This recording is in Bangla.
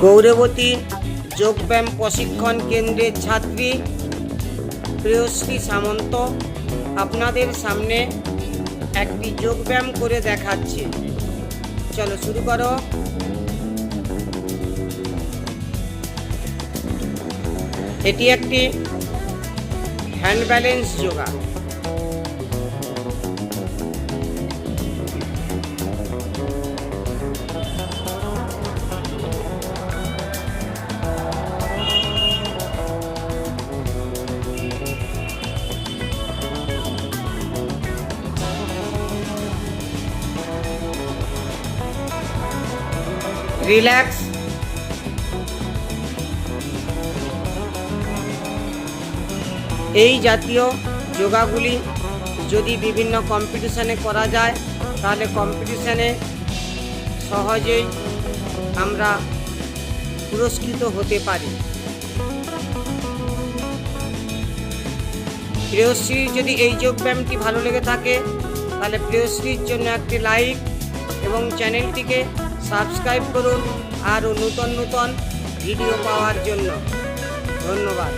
গৌরবতী যোগব্যায়াম প্রশিক্ষণ কেন্দ্রের ছাত্রী প্রিয়শ্রী সামন্ত আপনাদের সামনে একটি যোগব্যায়াম করে দেখাচ্ছে। চলো শুরু করো। এটি একটি হ্যান্ড ব্যালেন্স যোগা। রিল্যাক্স। এই জাতীয় যোগাগুলি যদি বিভিন্ন কম্পিটিশানে করা যায় তাহলে কম্পিটিশানে সহজেই আমরা পুরস্কৃত হতে পারি। প্রিয়শ্রীর যদি এই যোগব্যায়ামটি ভালো লেগে থাকে তাহলে প্রিয়শ্রীর জন্য একটি লাইক এবং চ্যানেলটিকে সাবস্ক্রাইব করুন আরও নূতন নূতন ভিডিও পাওয়ার জন্য। ধন্যবাদ।